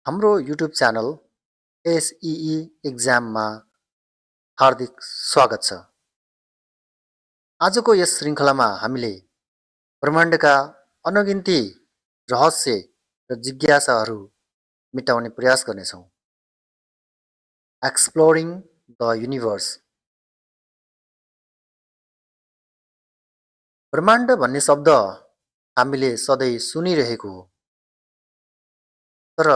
हाम्रो YouTube channel SEE एक्जाममा हार्दिक स्वागत छ। आजको यस श्रृङ्खलामा हामीले ब्रह्माण्डका अनगिन्ती रहस्य र जिज्ञासाहरू मेटाउने प्रयास गर्नेछौँ। Exploring the universe. ब्रह्माण्ड भन्ने शब्द हामीले सधैँ सुनिरहेको हो, तर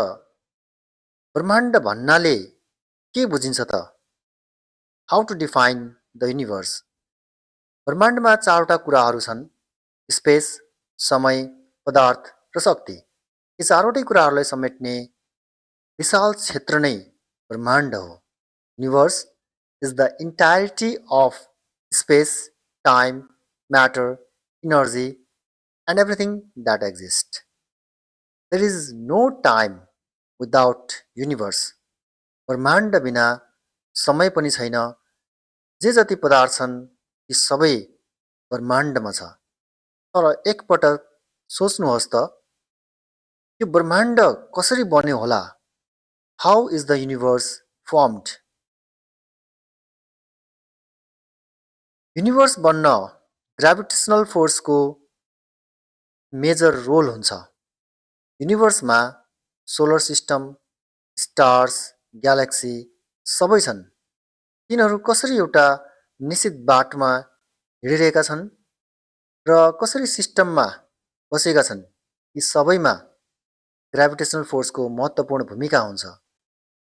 ब्रह्माण्ड भन्नाले के बुझिन्छ त? How to define the universe? ब्रह्माण्डमा चारवटा कुराहरू छन्: स्पेस, समय, पदार्थ र शक्ति। यी चारवटै कुराहरूलाई समेट्ने विशाल क्षेत्र नै ब्रह्माण्ड हो। Universe is the entirety of space, time, matter, energy and everything that exist. There is no time without universe. ब्रह्माण्ड बिना समय पनि छैन। जे जति पदार्थ छन् ती सबै ब्रह्माण्डमा छ। तर एकपटक सोच्नुहोस् त, यो ब्रह्माण्ड कसरी बन्यो होला? How is the universe firmed? Universe बन्न ग्राभिटेसनल फोर्सको मेजर रोल हुन्छ। युनिभर्समा सोलर सिस्टम, स्टार्स, ग्यालेक्सी सबै छन्। तिनीहरू कसरी एउटा निश्चित बाटोमा हिँडिरहेका छन् र कसरी सिस्टममा बसेका छन्, यी सबैमा ग्राभिटेसनल फोर्सको महत्त्वपूर्ण भूमिका हुन्छ।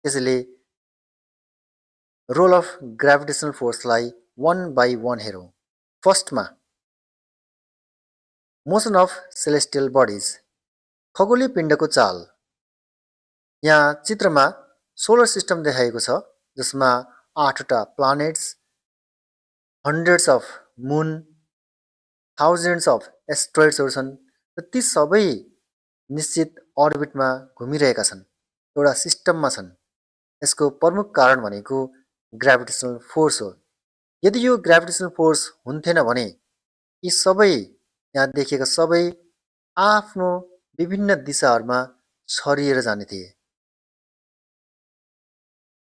त्यसैले रोल अफ ग्राभिटेसनल फोर्सलाई वन बाई वन हेरौँ। फर्स्टमा मोसन अफ सेलेस्टियल बडिज, खगोलीय पिण्डको चाल। यहाँ चित्रमा सोलर सिस्टम देखाएको छ, जसमा 8वटा planets, hundreds of moon, thousands of एस्ट्रोइड्सहरू छन् र ती सबै निश्चित अर्बिटमा घुमिरहेका छन्, एउटा सिस्टममा छन्। यसको प्रमुख कारण भनेको ग्राभिटेसनल फोर्स हो। यदि यो ग्राभिटेसनल फोर्स हुन्थेन भने यी सबै यहाँ देखिएका सबै आफ्नो विभिन्न दिशाहरूमा छरिएर जाने थिए।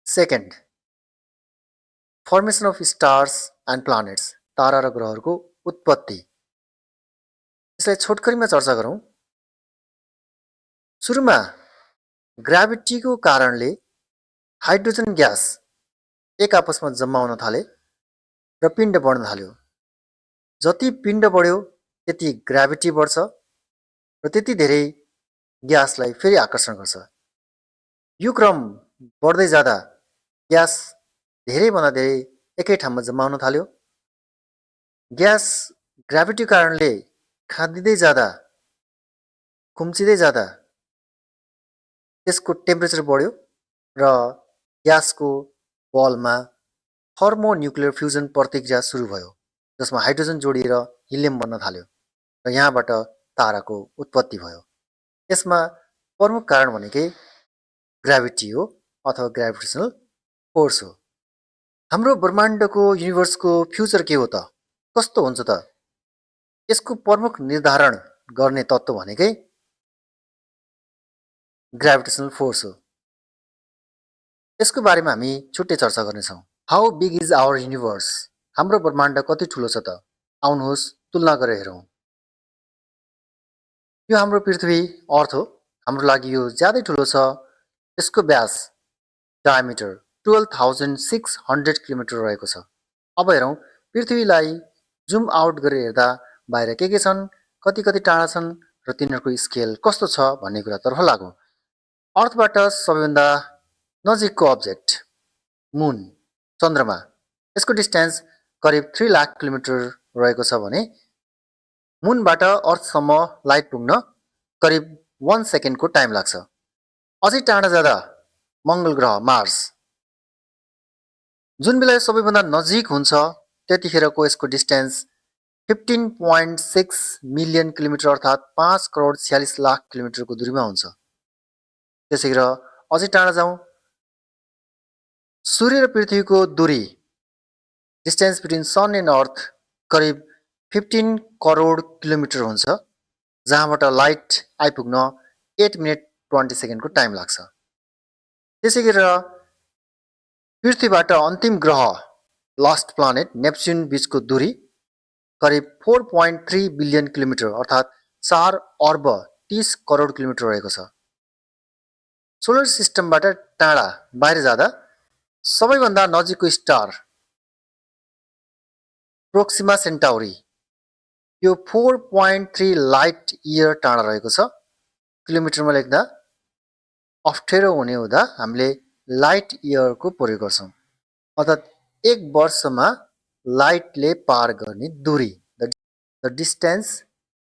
Second, formation of stars and planets, तारा र ग्रहहरूको उत्पत्ति। यसलाई छोटकरीमा चर्चा गरौँ। सुरुमा ग्राभिटीको कारणले हाइड्रोजन ग्यास एक आपसमा जम्मा हुन थाले र पिण्ड बढ्न थाल्यो। जति पिण्ड बढ्यो त्यति ग्राभिटी बढ्छ र त्यति धेरै ग्यासलाई फेरि आकर्षण गर्छ। यो क्रम बढ्दै जाँदा ग्यास धेरैभन्दा धेरै एकै ठाउँमा जम्मा हुन थाल्यो। ग्यास ग्राभिटीको कारणले खाँदिँदै जाँदा, खुम्चिँदै जाँदा त्यसको टेम्परेचर बढ्यो र ग्यासको बलमा थर्मोन्युक्लियर फ्युजन प्रतिक्रिया सुरु भयो, जसमा हाइड्रोजन जोडिएर हिलियम बन्न थाल्यो र यहाँबाट ताराको उत्पत्ति भयो। यसमा प्रमुख कारण भनेकै ग्राभिटी हो अथवा ग्राभिटेसनल फोर्स हो। हाम्रो ब्रह्माण्डको, युनिभर्सको फ्युचर के हो त? कस्तो हुन्छ त? यसको प्रमुख निर्धारण गर्ने तत्त्व भनेकै ग्राभिटेसनल फोर्स हो। यसको बारेमा हामी छुट्टै चर्चा गर्नेछौँ। How big is our universe? हाम्रो ब्रह्माण्ड कति ठुलो छ त? आउनुहोस् तुलना गरेर हेरौँ। यो हाम्रो पृथ्वी अर्थ हो। हाम्रो लागि यो ज्यादै ठुलो छ। यसको व्यास, डायमिटर 12,600 किलोमिटर रहेको छ। अब हेरौँ पृथ्वीलाई जुम आउट गरेर हेर्दा बाहिर के छन्, कति कति टाढा छन् र तिनीहरूको स्केल कस्तो छ भन्ने कुरातर्फ लागौँ। अर्थबाट सबैभन्दा नजिकको अब्जेक्ट मुन, चन्द्रमा, यसको डिस्टेन्स करिब 3 लाख किलोमिटर रहेको छ भने मुनबाट अर्थसम्म लाइट पुग्न करिब 1 सेकेन्डको टाइम लाग्छ। अझै टाढा जाँदा मङ्गल ग्रह, मार्स, जुन बेला सबैभन्दा नजिक हुन्छ त्यतिखेरको यसको डिस्टेन्स 15.6 मिलियन किलोमिटर अर्थात् 5 करोड 46 लाख किलोमिटरको दूरीमा हुन्छ। त्यसैगरी अझै टाढा जाउँ, सूर्य र पृथ्वीको दूरी, डिस्टेन्स बिट्विन सन एन्ड अर्थ करिब 15 करोड किलोमिटर हुन्छ, जहाँबाट लाइट आइपुग्न 8 मिनट 20 सेकेन्डको टाइम लाग्छ। त्यसै गरेर पृथ्वीबाट अन्तिम ग्रह लास्ट प्लानेट नेप्च्युन बीचको दूरी करिब 4.3 बिलियन किलोमिटर अर्थात् 4 अर्ब 30 करोड किलोमिटर रहेको छ। सोलर सिस्टमबाट टाढा बाहिर जाँदा सबैभन्दा नजिकको स्टार प्रोक्सिमा सेन्टाउरी यो 4.3 लाइट इयर टाढा रहेको छ। किलोमिटरमा लेख्दा अप्ठ्यारो हुने हुँदा हामीले लाइट इयरको प्रयोग गर्छौँ, अर्थात् एक वर्षमा लाइटले पार गर्ने दूरी, the distance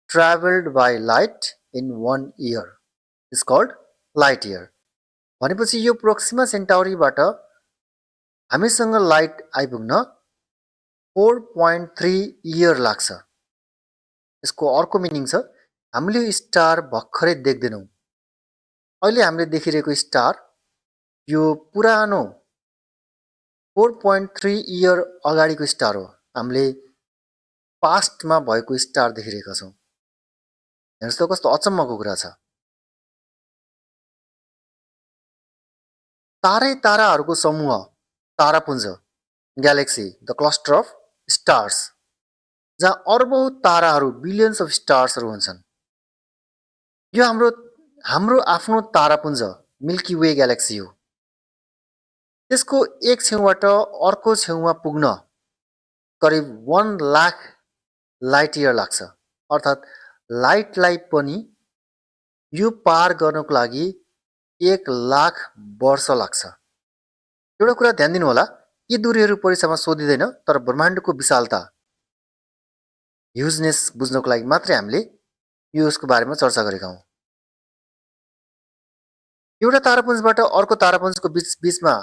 travelled by light in 1 year is called light year. भनेपछि यो प्रोक्सिमा सेन्टाउरीबाट हामीसँग लाइट आइपुग्न 4.3 इयर लाग्छ। यसको अर्को मिनिङ छ, हामीले यो स्टार भर्खरै देख्दैनौँ। अहिले हामीले देखिरहेको स्टार यो पुरानो 4.3 इयर अगाडिको स्टार हो। हामीले पास्टमा भएको स्टार देखिरहेका छौँ। हेर्नुहोस् त कस्तो अचम्मको कुरा छ। ताराहरूको समूह तारापुञ्ज, galaxy, the cluster of stars, जहाँ अर्बौं ताराहरू बिलियन्स अफ स्टार्सहरू हुन्छन्। यो हाम्रो आफ्नो तारापुञ्ज मिल्की वे ग्यालेक्सी हो। त्यसको एक छेउबाट अर्को छेउमा पुग्न करिब 1 लाख लाइट इयर लाग्छ, अर्थात् लाइटलाई पनि यो पार गर्नको लागि 1 लाख वर्ष लाग्छ। एउटा कुरा ध्यान दिनु होला, यी दूरीहरू परीक्षामा सोधिँदैन, तर ब्रह्माण्डको विशालता, ह्युजनेस बुझ्नको लागि मात्रै हामीले यसको बारेमा चर्चा गरेका हौँ। एउटा तारापुञ्जबाट अर्को तारापुञ्जको बीचमा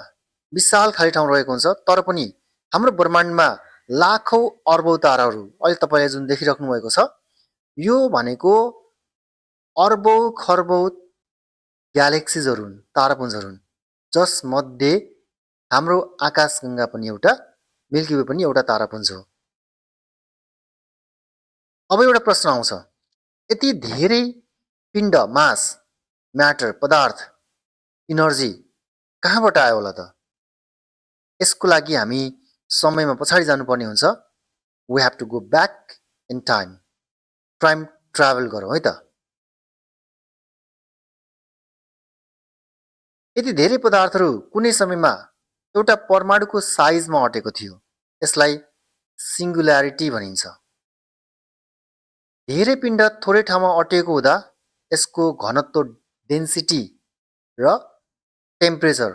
विशाल खाली ठाउँ रहेको हुन्छ, तर पनि हाम्रो ब्रह्माण्डमा लाखौं अर्बौं ताराहरू अहिले तपाईँले जुन देखिराख्नु भएको छ, यो भनेको अर्बौं खर्बौं ग्यालेक्सिजहरू हुन्, तारापुञ्जहरू हुन्, जसमध्ये हाम्रो आकाशगङ्गा पनि एउटा, मिल्की वे पनि एउटा तारापुञ्ज हो। अब एउटा प्रश्न आउँछ, यति धेरै पिण्ड, मास, म्याटर, पदार्थ, इनर्जी कहाँबाट आयो होला त? यसको लागि हामी समयमा पछाडि जानुपर्ने हुन्छ। We have to go back in time travel गरौँ है त। यति धेरै पदार्थहरू कुनै समयमा एउटा परमाणुको साइजमा अटेको थियो, यसलाई सिङ्गुल्यारिटी भनिन्छ। धेरै पिण्ड थोरै ठाउँमा अटेको हुँदा यसको घनत्व, डेन्सिटी र टेम्परेचर,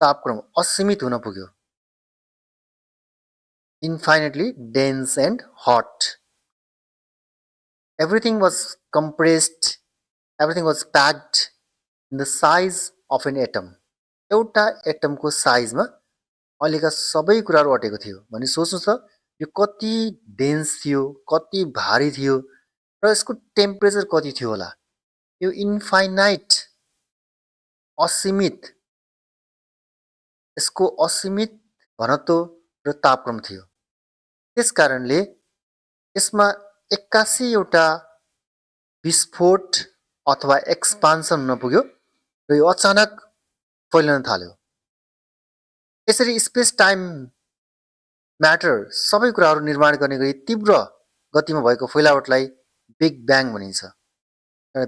तापक्रम असीमित हुन पुग्यो, infinitely dense and hot. Everything was compressed, everything was packed in the size of an atom. एउटा एटमको साइजमा अहिलेका सबै कुराहरू अटेको थियो भने सोच्नु त यो कति डेन्स थियो, कति भारी थियो र यसको टेम्परेचर कति थियो होला। यो इन्फाइनाइट, असीमित, यसको असीमित घनत्व र तापक्रम थियो। त्यसकारणले यसमा 81 एउटा विस्फोट अथवा एक्सपान्सन हुन पुग्यो र यो अचानक फैलन थाल्यो। यसरी स्पेस टाइम म्याटर सबै कुराहरू निर्माण गर्ने गरी तीव्र गतिमा भएको फैलावटलाई बिग ब्याङ भनिन्छ।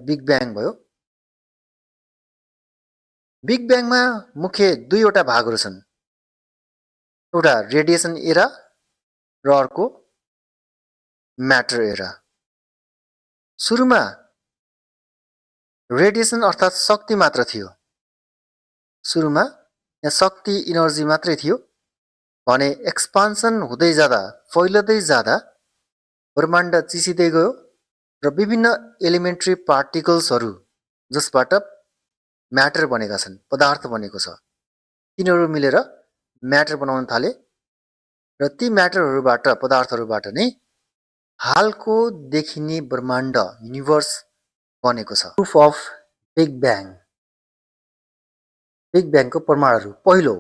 बिग ब्याङ भयो। बिग ब्याङमा मुख्य दुईवटा भागहरू छन्, एउटा रेडिएसन एरा र अर्को म्याटर एरा। सुरुमा रेडिएसन अर्थात् शक्ति मात्र थियो, सुरुमा यहाँ शक्ति, इनर्जी मात्रै थियो भने एक्सपान्सन हुँदै जाँदा, फैलदै जाँदा ब्रह्माण्ड चिसिँदै गयो र विभिन्न एलिमेन्ट्री पार्टिकल्सहरू जसबाट म्याटर बनेका छन्, पदार्थ बनेको छ, तिनीहरू मिलेर म्याटर बनाउन थाले र ती म्याटरहरूबाट, पदार्थहरूबाट नै हालको देखिने ब्रह्माण्ड, युनिभर्स बनेको छ। Proof of big bang, big ब्याङको प्रमाणहरू। पहिलो,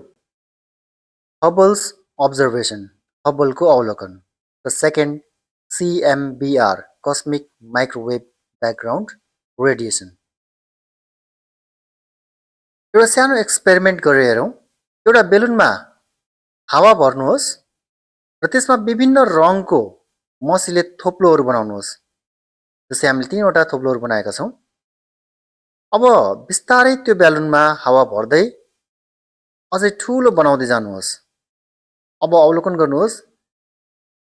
हबल्स अब्जर्भेसन, हबलको अवलोकन। The second, CMBR, cosmic microwave background radiation. एउटा सानो एक्सपेरिमेन्ट गरेर हेरौँ। एउटा बेलुनमा हावा भर्नुहोस् र त्यसमा विभिन्न रङको मसीले थोप्लोहरू बनाउनुहोस्। जस्तै हामीले 3वटा थोप्लोहरू बनाएका छौँ। अब बिस्तारै त्यो बेलुनमा हावा भर्दै अझै ठूलो बनाउँदै जानुहोस्। अब अवलोकन गर्नुहोस्,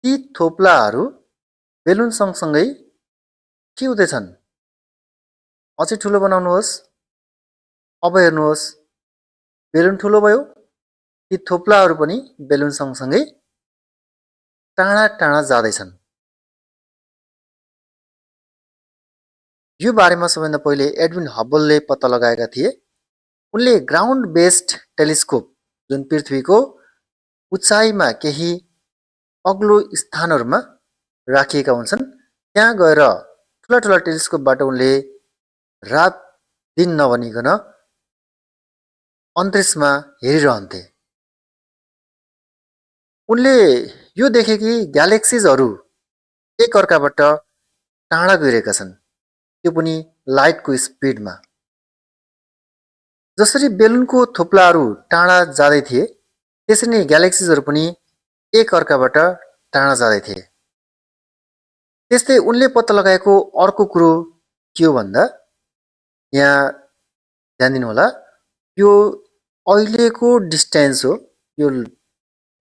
ती थोप्लाहरू बेलुन सँगसँगै के हुँदैछन्? अझै ठूलो बनाउनुहोस्। अब हेर्नुहोस्, बेलुन ठूलो भयो, ती थोप्लाहरू पनि बेलुन सँगसँगै टाढा टाढा जाँदैछन्। यो बारेमा सबैभन्दा पहिले एडविन हबलले पत्ता लगाएका थिए। उनले ग्राउन्ड बेस्ड टेलिस्कोप, जुन पृथ्वीको उचाइमा केही अग्लो स्थानहरूमा राखिएका हुन्छन्, त्यहाँ गएर ठुला ठुला टेलिस्कोपबाट उनले रात दिन नभनिकन अन्तरिक्षमा हेरिरहन्थे। उनले यो देखे कि ग्यालेक्सिजहरू एक अर्काबाट टाढा गइरहेका छन्, त्यो पनि लाइटको स्पिडमा। जसरी बेलुनको थोप्लाहरू टाढा जाँदै थिए, त्यसरी नै ग्यालेक्सिजहरू पनि एक अर्काबाट टाढा जाँदै थिए। त्यस्तै उनले पत्ता लगाएको अर्को कुरो के हो भन्दा, यहाँ ध्यान दिनुहोला, यो अहिलेको डिस्टेन्स हो। यो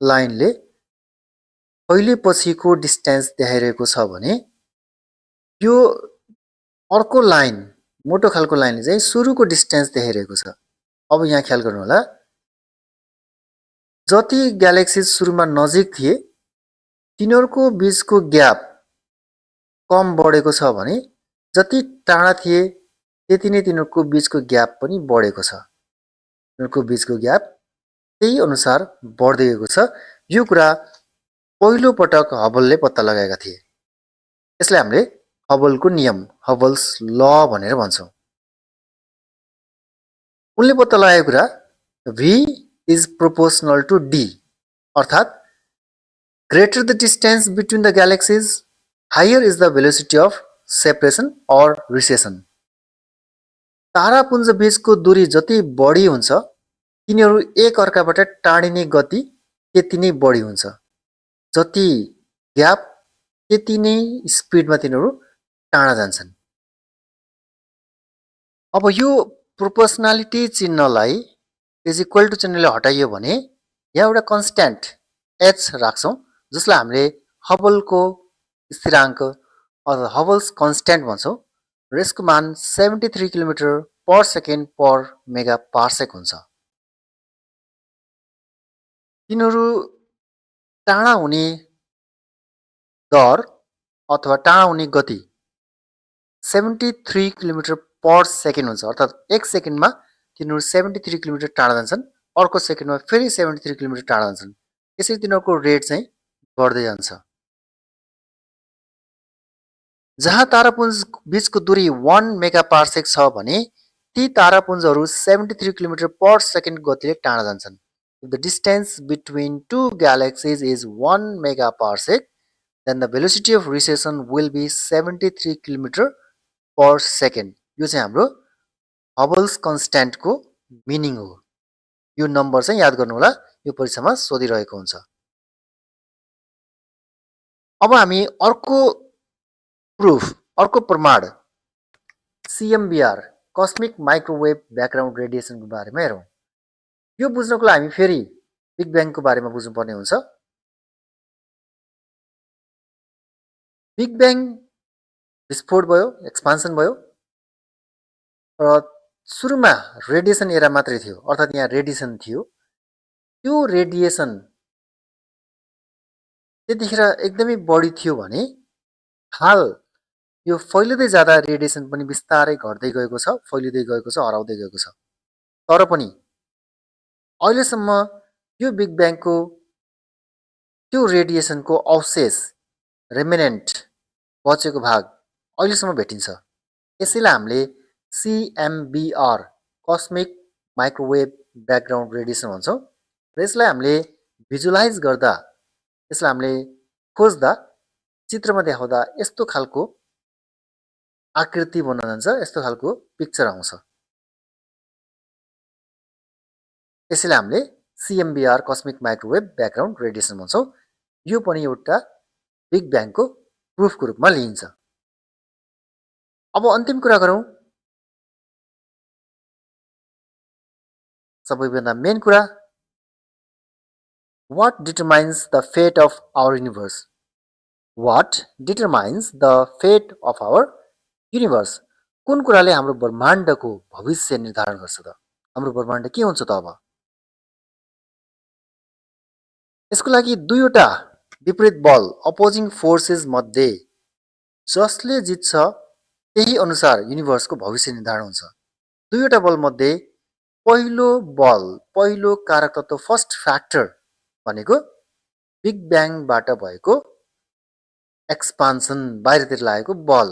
लाइनले अहिले पछिको डिस्टेन्स देखाइरहेको छ भने यो अर्को लाइन, मोटो खालको लाइनले चाहिँ सुरुको डिस्टेन्स देखाइरहेको छ। अब यहाँ ख्याल गर्नुहोला, जति ग्यालेक्सिज सुरुमा नजिक थिए तिनीहरूको बीचको ग्याप कम बढेको छ भने जति टाढा थिए त्यति नै तिनीहरूको बीचको ग्याप पनि बढेको छ। तिनीहरूको बीचको ग्याप त्यही अनुसार बढ्दै गएको छ। यो कुरा पहिलो पटक हबलले पत्ता लगाएका थिए। यसलाई हामीले हबलको नियम, हबल्स ल भनेर भन्छौँ। उनले पत्ता लगाएको कुरा V is proportional to D, अर्थात् greater the distance between the galaxies, higher is the velocity of separation or recession. तारापुञ्ज बीचको दूरी जति बढी हुन्छ तिनीहरू एक अर्काबाट टाढिने गति त्यति नै बढी हुन्छ। जति ग्याप त्यति नै स्पिडमा तिनीहरू टाढा जान्छन्। अब यो प्रोपोर्सनालिटी चिन्हलाई इज इक्वल टु चिन्हले हटाइयो भने यहाँ एउटा कन्स्ट्यान्ट h राख्छौँ, जसलाई हामीले हबलको स्थिराङ्क अथवा हबल्स कन्स्ट्यान्ट भन्छौँ र यसको मान 73 किलोमिटर पर सेकेन्ड पर मेगा पार्सेक हुन्छ। तिनीहरू टाढा हुने दर अथवा टाढा हुने गति 73 किलोमिटर पर सेकेन्ड हुन्छ, अर्थात् एक सेकेन्डमा तिनीहरू 73 किलोमिटर टाढा जान्छन्, अर्को सेकेन्डमा फेरि 73 किलोमिटर टाढा जान्छन्। यसरी तिनीहरूको रेट चाहिँ बढ्दै जान्छ। जहाँ तारापुञ्ज बीचको दूरी 1 मेगा पार्सेक छ भने ती तारापुञ्जहरू 73 किलोमिटर पर सेकेन्ड गतिले टाढा जान्छन्। If the distance between two galaxies is 1 megaparsec, then the velocity of recession will be 73 kilometer per second. यो चाहिँ हाम्रो हबल्स कन्स्ट्यान्टको मिनिङ हो। यो नम्बर चाहिँ याद गर्नु होला, यो परीक्षामा सोधिरहेको हुन्छ। अब हामी अर्को प्रुफ, अर्को प्रमाण CMBR, कस्मिक माइक्रोवेभ ब्याकग्राउन्ड रेडिएसनको बारेमा हेरौँ। यो बुझ्नको लागि हामी फेरि बिग ब्याङको बारेमा बुझ्नुपर्ने हुन्छ। बिग ब्याङ विस्फोट भयो, एक्सपान्सन भयो र सुरुमा रेडिएसन एरा मात्रै थियो, अर्थात् यहाँ रेडिएसन थियो। त्यो रेडिएसन त्यतिखेर एकदमै बढी थियो भने हाल यो फैलिँदै जाँदा रेडिएसन पनि बिस्तारै घट्दै गएको छ, फैलिँदै गएको छ, हराउँदै गएको छ। तर पनि अहिलेसम्म यो बिग ब्याङको त्यो रेडिएसनको अवशेष, रेमिनेन्ट, बचेको भाग अहिलेसम्म भेटिन्छ। यसैलाई हामीले CMBR, cosmic microwave background radiation भन्छौँ र यसलाई हामीले भिजुअलाइज गर्दा, यसलाई हामीले खोज्दा, चित्रमा देखाउँदा यस्तो खालको आकृति बन्न जान्छ, यस्तो खालको पिक्चर आउँछ। यसैले हामीले CMBR cosmic microwave background radiation भन्छौँ। यो पनि एउटा बिग ब्याङको प्रुफको रूपमा लिइन्छ। अब अन्तिम कुरा गरौँ, सबैभन्दा मेन कुरा, what determines the fate of our universe? What determines the fate of our universe? कुन कुराले हाम्रो ब्रह्माण्डको भविष्य निर्धारण गर्छ त? हाम्रो ब्रह्माण्ड के हुन्छ त अब? यसको लागि दुईवटा विपरीत बल, अपोजिङ फोर्सेस मध्ये जसले जित्छ त्यही अनुसार युनिभर्सको भविष्य निर्धारण हुन्छ। दुईवटा बल मध्ये पहिलो बल, पहिलो कारक तत्व, फर्स्ट फ्याक्टर भनेको बिग ब्याङबाट भएको एक्सपान्सन, बाहिरतिर लागेको बल।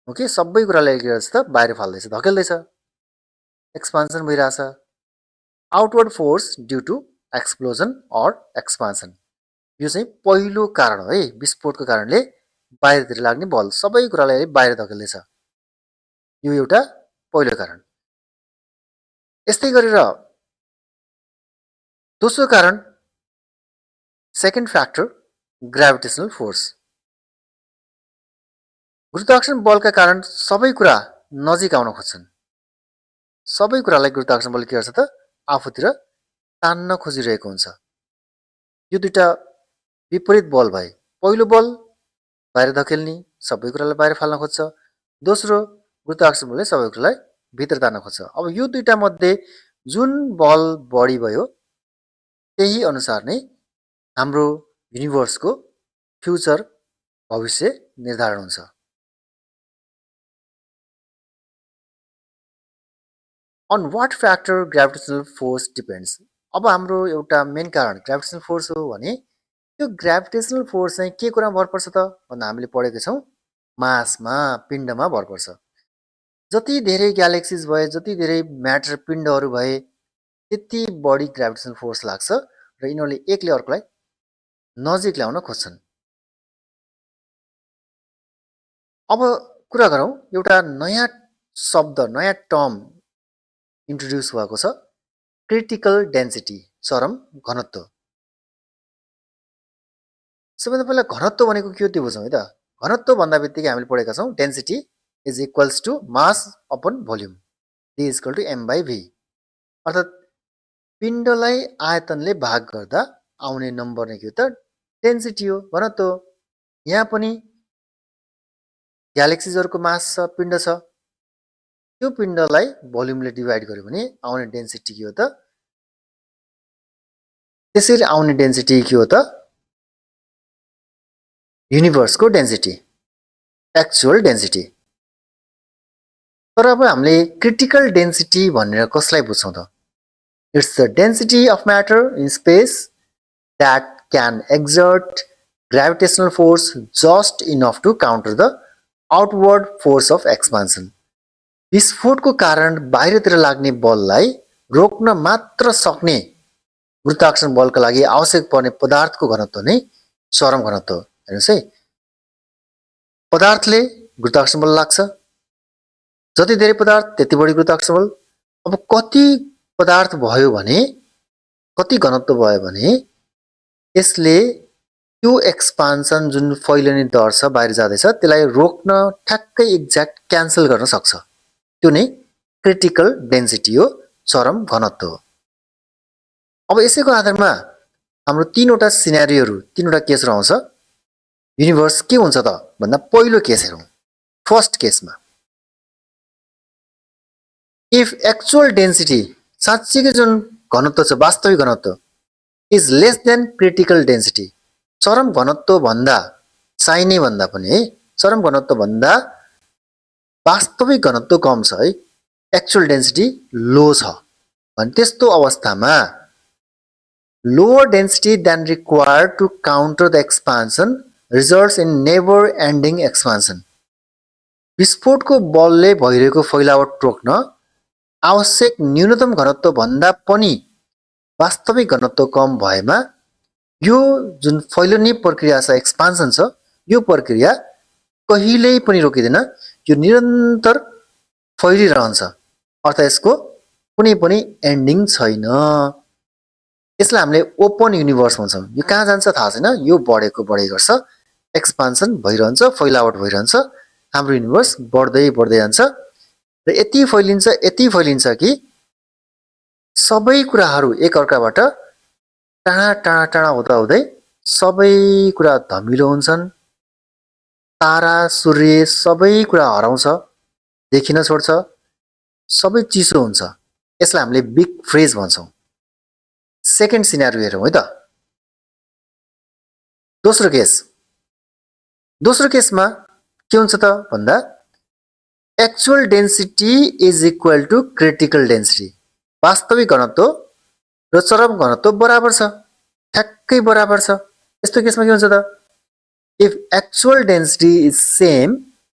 ओके, सबै कुरालाई के गर्छ त? बाहिर फाल्दैछ, धकेल्दैछ, एक्सपान्सन भइरहेछ। Outward force due to explosion or expansion, यो चाहिँ पहिलो कारण हो है। विस्फोटको कारणले बाहिरतिर लाग्ने बल, सबै कुरालाई बाहिर धकेल्दैछ, यो एउटा पहिलो कारण। यस्तै गरेर दोस्रो कारण, सेकेन्ड फ्याक्टर, ग्राभिटेसनल फोर्स। गुरुत्वाकर्षण बलका कारण सबै कुरा नजिक आउन खोज्छन्, सबै कुरालाई गुरुत्वाकर्षण बलले के गर्छ त? आफूतिर तान्न खोजिरहेको हुन्छ। यो दुईटा विपरीत बल भए, पहिलो बल बाहिर धकेल्ने, सबै कुरालाई बाहिर फाल्न खोज्छ, दोस्रो गुरुत्वाकर्षण बलले सबै कुरालाई भित्र तान्न खोज्छ। अब यो दुईटा मध्ये जुन बल बढी भयो त्यही अनुसार नै हाम्रो युनिभर्सको फ्युचर, भविष्य निर्धारण हुन्छ। On what factor gravitational force depends? अब हाम्रो एउटा मेन कारण ग्राभिटेसनल फोर्स हो भने त्यो ग्राभिटेसनल फोर्स चाहिँ के कुरामा भर पर्छ त भन्दा हामीले पढेको छौँ, मासमा, पिण्डमा भर पर्छ। जति धेरै ग्यालेक्सिज भए, जति धेरै म्याटर पिण्डहरू भए, त्यति बढी ग्राभिटेसनल फोर्स लाग्छ र यिनीहरूले एकले अर्कोलाई नजिक ल्याउन खोज्छन्। अब कुरा गरौँ, एउटा नयाँ शब्द, नयाँ टर्म इन्ट्रोड्युस भएको छ, क्रिटिकल डेन्सिटी, चरम घनत्व। सबैभन्दा पहिला घनत्व भनेको के हो त्यो बुझौँ है त। घनत्व भन्दा बित्तिकै हामीले पढेका छौँ density is equals to mass upon volume, D is equal to M/V। अर्थात् पिण्डलाई आयतनले भाग गर्दा आउने नम्बर नै के हो त? डेन्सिटी हो, घनत्व हो। यहाँ पनि ग्यालेक्सिजहरूको मास छ, पिण्ड छ, त्यो पिण्डलाई भोल्युमले डिभाइड गर्यो भने आउने डेन्सिटी के हो त? त्यसरी आउने डेन्सिटी के हो त? युनिभर्सको डेन्सिटी, एक्चुअल डेन्सिटी। तर अब हामीले क्रिटिकल डेन्सिटी भनेर कसलाई बुझ्छौँ त? It's the density of matter in space that can exert gravitational force just enough to counter the outward force of expansion. विस्फोटको कारण बाहिरतिर लाग्ने बललाई रोक्न मात्र सक्ने गुरुत्वाकर्षण बलका लागि आवश्यक पर्ने पदार्थको घनत्व नै चरम घनत्व हो। हेर्नुहोस् है, पदार्थले गुरुत्वाकर्षण बल लाग्छ, जति धेरै पदार्थ त्यति बढी गुरुत्वाकर्षण बल। अब कति पदार्थ भयो भने, कति घनत्व भयो भने यसले त्यो एक्सपान्सन जुन फैलिने दर छ, बाहिर जाँदैछ, त्यसलाई रोक्न ठ्याक्कै एक्ज्याक्ट क्यान्सल गर्न सक्छ। त्यो नै क्रिटिकल डेन्सिटी हो, चरम घनत्व हो। अब यसैको आधारमा हाम्रो तीनवटा सिनारीहरू, तीनवटा केसहरू आउँछ। युनिभर्स के हुन्छ त भन्दा पहिलो केस हेरौँ। फर्स्ट केसमा इफ एक्चुअल डेन्सिटी, साँच्चीकै जुन घनत्व छ, वास्तविक घनत्व, is less than critical density, चरम घनत्व भन्दा, चाहिने भन्दा पनि है, चरम घनत्व भन्दा वास्तविक घनत्व कम छ है, एक्चुअल डेन्सिटी लो छ भने त्यस्तो अवस्थामा lower density than required to counter the expansion results in never ending expansion. विस्फोटको बलले भइरहेको फैलावट रोक्न आवश्यक न्यूनतम घनत्व भन्दा पनि वास्तविक घनत्व कम भएमा यो जुन फैलिने प्रक्रिया छ, एक्सपान्सन छ, यो प्रक्रिया कहिल्यै पनि रोकिँदैन, यो निरन्तर फैलिरहन्छ। अर्थात् यसको कुनै पनि एन्डिङ छैन। यसलाई हामीले ओपन युनिभर्स भन्छौँ। यो कहाँ जान्छ थाहा छैन, यो बढेको बढै गर्छ, एक्सपान्सन भइरहन्छ, फैलावट भइरहन्छ, हाम्रो युनिभर्स बढ्दै बढ्दै जान्छ र यति फैलिन्छ कि सबै कुराहरू एकअर्काबाट टाढा टाढा टाढा हुँदा हुँदै सबै कुरा धमिलो हुन्छन्, तारा सूर्य सबै कुरा हराउँछ, देखिन छोड्छ, सबै चिसो हुन्छ। यसलाई हामीले बिग फ्रिज भन्छौँ। सेकेन्ड सिनारियो हेरौँ है त। दोस्रो केसमा के हुन्छ त भन्दा actual density is equal to critical density. वास्तविक घनत्व र चरम घनत्व बराबर छ, ठ्याक्कै बराबर छ। यस्तो केसमा के हुन्छ त, if actual density is same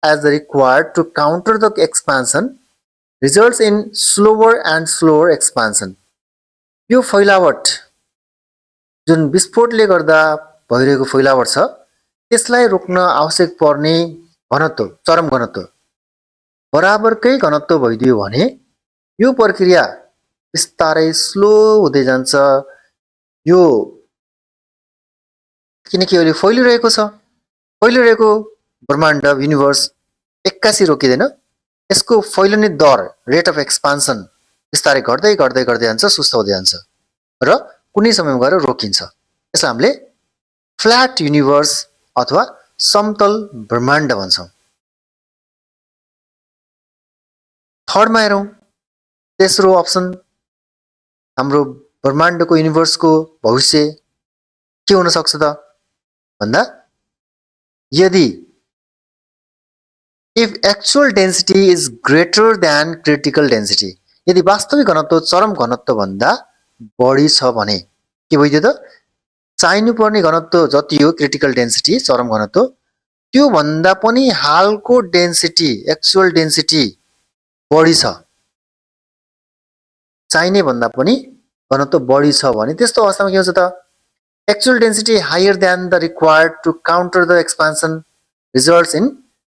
as the required to counter the expansion results in slower and slower expansion. यो फैलावट जुन विस्फोटले गर्दा भइरहेको फैलावट छ त्यसलाई रोक्न आवश्यक पर्ने घनत्व, चरम घनत्व बराबरकै घनत्व भइदियो भने यो प्रक्रिया बिस्तारै स्लो हुँदै जान्छ। यो किनकि अहिले फैलिरहेको ब्रह्माण्ड युनिभर्स एक्कासी रोकिँदैन, यसको फैलिने दर रेट अफ एक्सपान्सन बिस्तारै घट्दै घट्दै घट्दै जान्छ, सुस्त हुँदै जान्छ र कुनै समयमा गएर रोकिन्छ। यसलाई हामीले फ्ल्याट युनिभर्स अथवा समतल ब्रह्माण्ड भन्छौँ। थर्डमा हेरौँ, तेस्रो अप्सन, हाम्रो ब्रह्माण्डको युनिभर्सको भविष्य के हुन सक्छ त भन्दा यदि if actual density is greater than critical density, यदि वास्तविक घनत्व चरम घनत्व भन्दा बढी छ भने के भइदियो त, चाहिनुपर्ने घनत्व जति हो क्रिटिकल डेन्सिटी चरम घनत्व त्यो भन्दा पनि हालको डेन्सिटी एक्चुअल डेन्सिटी बढी छ, चाहिने भन्दा पनि घनत्व बढी छ भने त्यस्तो अवस्थामा के हुन्छ त, actual density higher than the required to counter the expansion results in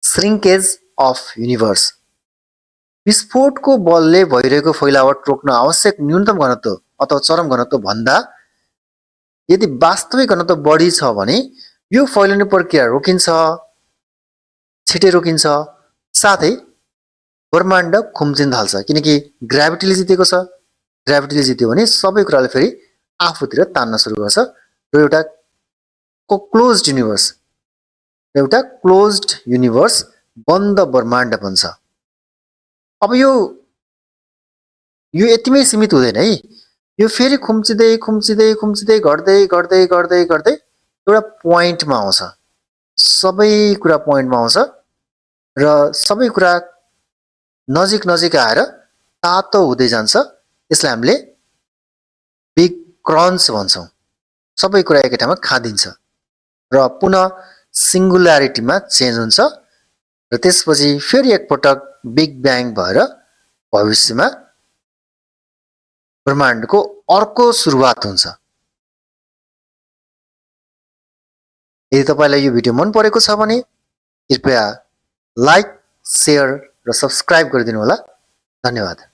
shrinkage of universe. विस्फोटको बलले भइरहेको फैलावट रोक्न आवश्यक न्यूनतम घनत्व अथवा चरम घनत्व भन्दा यदि वास्तविक घनत्व बढी छ भने यो फैलिने प्रक्रिया रोकिन्छ, छिटै रोकिन्छ, साथै ब्रह्माण्ड खुम्चिन थाल्छ। किनकि ग्राभिटीले जितेको छ, ग्राभिटीले जित्यो भने सबै कुराले फेरि आफूतिर तान्न सुरु गर्छ र एउटा क्लोज्ड युनिभर्स बन्द ब्रह्माण्ड बन्छ। अब यो यतिमै सीमित हुँदैन है, यो फेरि खुम्चिँदै खुम्चिँदै खुम्चिँदै घट्दै घट्दै घट्दै घट्दै एउटा पोइन्टमा आउँछ, सबै कुरा पोइन्टमा आउँछ र सबै कुरा नजिक नजिक आएर तातो हुँदै जान्छ। यसलाई हामीले बिग क्रन्च भन्छौँ। सबै कुरा एकै ठाउँमा खादिन्छ र पुनः सिङ्गुल्यारिटीमा चेन्ज हुन्छ र त्यसपछि फेरि एकपटक बिग ब्याङ भएर भविष्यमा ब्रह्माण्डको अर्को सुरुवात हुन्छ। यदि तपाईलाई यो भिडियो मन परेको छ भने कृपया लाइक, शेयर र सब्स्क्राइब गरिदिनु होला। धन्यवाद।